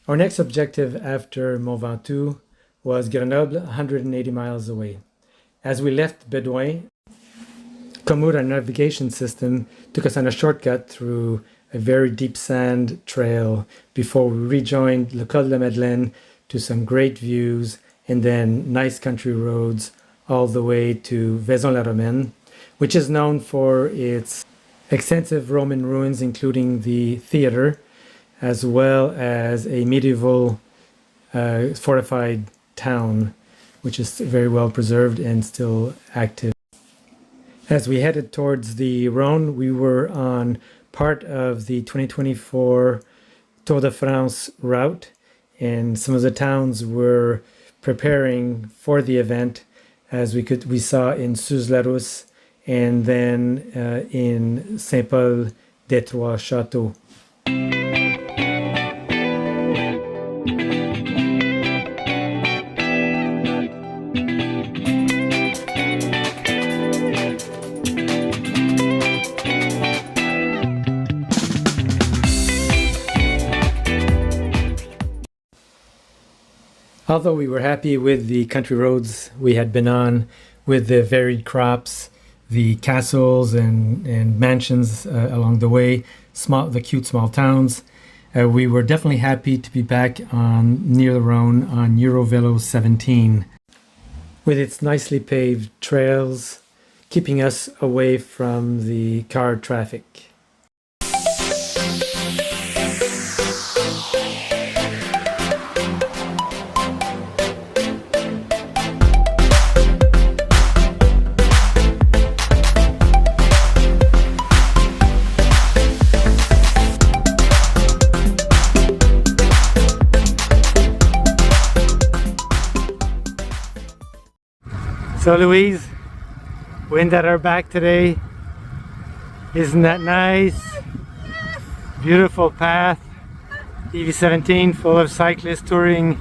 Our next objective after Mont Ventoux was Grenoble, 180 miles away. As we left Bédoin, Komoot, our navigation system, took us on a shortcut through a very deep sand trail before we rejoined Le Col de la Madeleine to some great views and then nice country roads all the way to Vaison-la-Romaine, which is known for its extensive Roman ruins, including the theater, as well as a medieval fortified town, which is very well preserved and still active. As we headed towards the Rhone, we were on part of the 2024 Tour de France route, and some of the towns were preparing for the event, as we saw in Suze-la-Rousse and then in Saint-Paul-des-Trois-Châteaux. Although we were happy with the country roads we had been on, with the varied crops, the castles and mansions along the way, the cute small towns, we were definitely happy to be back near the Rhone on EuroVelo 17, with its nicely paved trails, keeping us away from the car traffic. So Louise, wind at our back today. Isn't that nice? Yes. Beautiful path. EV17 full of cyclists, touring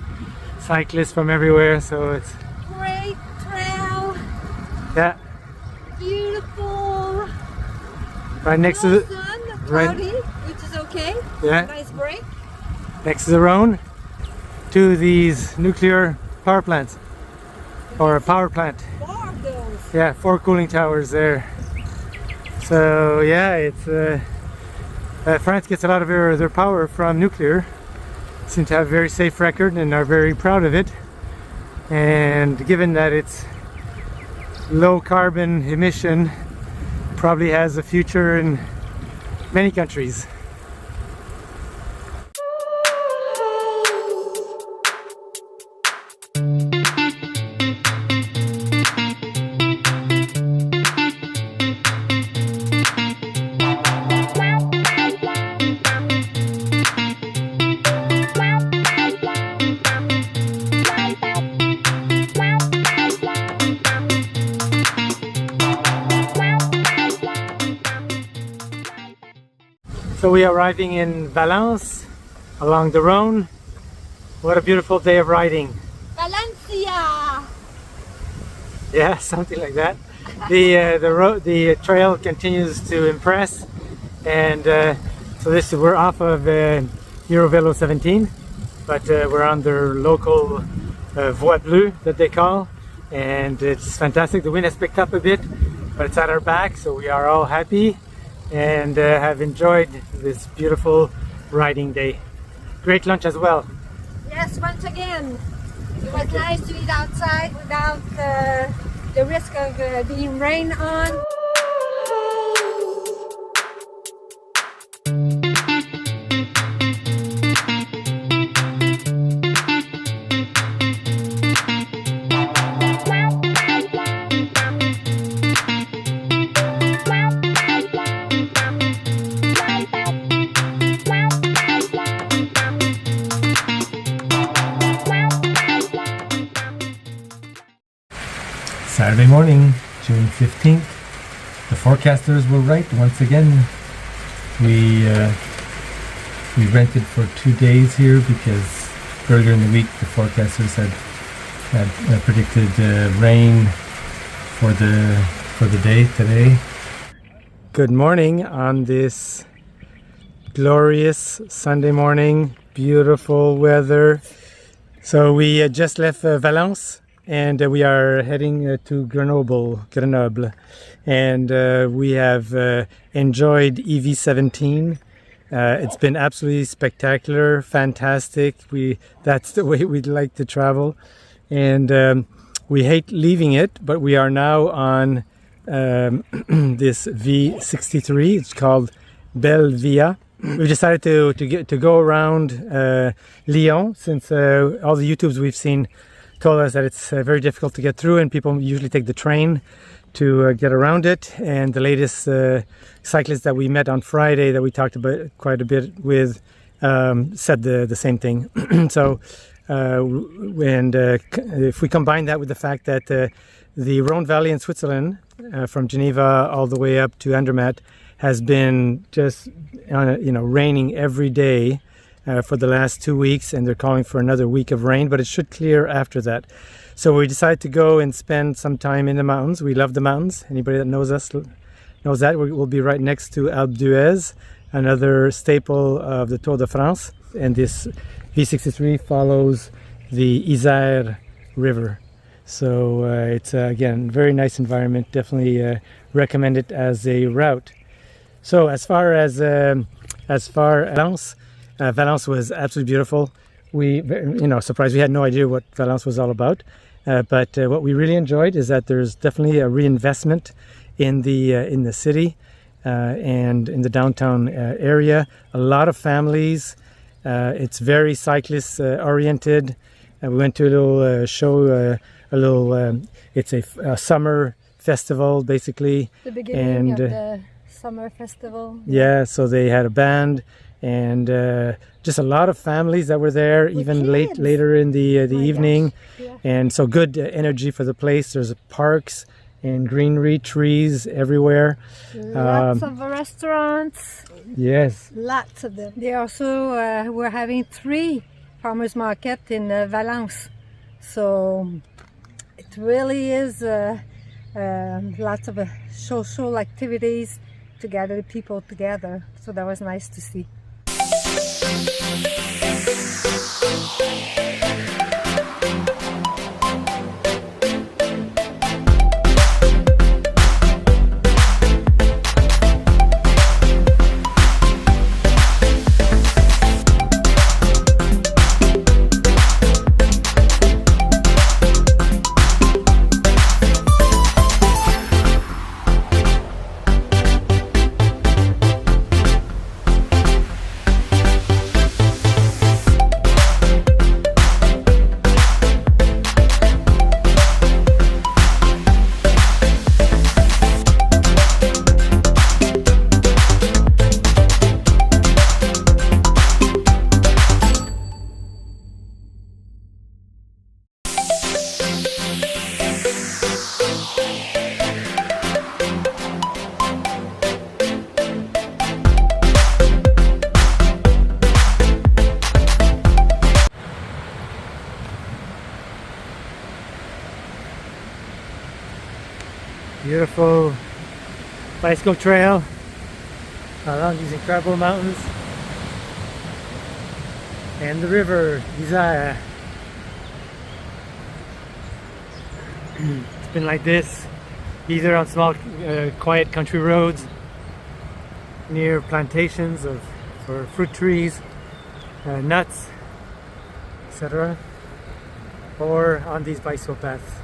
cyclists from everywhere. So it's Great trail. Yeah. Beautiful. Right next to No the sun, right- cloudy, which is okay. Yeah. Nice break. next to the Rhone, to these nuclear power plants, or a power plant. 4 of those. Yeah, 4 cooling towers there. So yeah, it's France gets a lot of their power from nuclear. Seem to have a very safe record and are very proud of it. And given that it's low carbon emission, probably has a future in many countries. So we are arriving in Valence along the Rhone. What a beautiful day of riding. Valencia! Yeah, something like that. The trail continues to impress, and so we're off of EuroVelo 17, but we're on their local Voie Bleue that they call, and it's fantastic. The wind has picked up a bit, but it's at our back, so we are all happy and have enjoyed this beautiful riding day. Great lunch as well. Yes, once again, it was nice to eat outside without the risk of being rained on. Saturday morning, June 15th. The forecasters were right once again. We rented for 2 days here because earlier in the week the forecasters had predicted rain for the day today. Good morning on this glorious Sunday morning. beautiful weather. So we just left Valence, and we are heading to Grenoble, and we have enjoyed EV17. It's been absolutely spectacular, fantastic. That's the way we'd like to travel, and we hate leaving it, but we are now on this V63. It's called Belle Via. We decided to go around Lyon, since all the YouTubes we've seen told us that it's very difficult to get through, and people usually take the train to get around it. And the latest cyclist that we met on Friday, that we talked about quite a bit with, said the same thing. So, if we combine that with the fact that the Rhone Valley in Switzerland, from Geneva all the way up to Andermatt, has been just raining every day for the last 2 weeks, and they're calling for another week of rain, but it should clear after that. So we decided to go and spend some time in the mountains. We love the mountains. Anybody that knows us knows that. We'll be right next to Alpe d'Huez, another staple of the Tour de France, and this V63 follows the Isère River. So it's again, very nice environment. Definitely recommend it as a route. So as far as Valence, Valence was absolutely beautiful. We, surprised, we had no idea what Valence was all about. But what we really enjoyed is that there's definitely a reinvestment in the city and in the downtown area. A lot of families. It's very cyclist oriented. We went to a little show. It's a summer festival, basically. The beginning of the summer festival. Yeah, so they had a band, and just a lot of families that were there, with even later in the evening. Yeah. And so good energy for the place. There's parks and greenery, trees everywhere. Lots of restaurants. Yes. Lots of them. They also were having 3 farmers market in Valence. So it really is lots of social activities to gather people together. So that was nice to see. Beautiful bicycle trail along these incredible mountains, and the river Isère. It's been like this either on small quiet country roads near plantations for fruit trees, nuts, etc., or on these bicycle paths.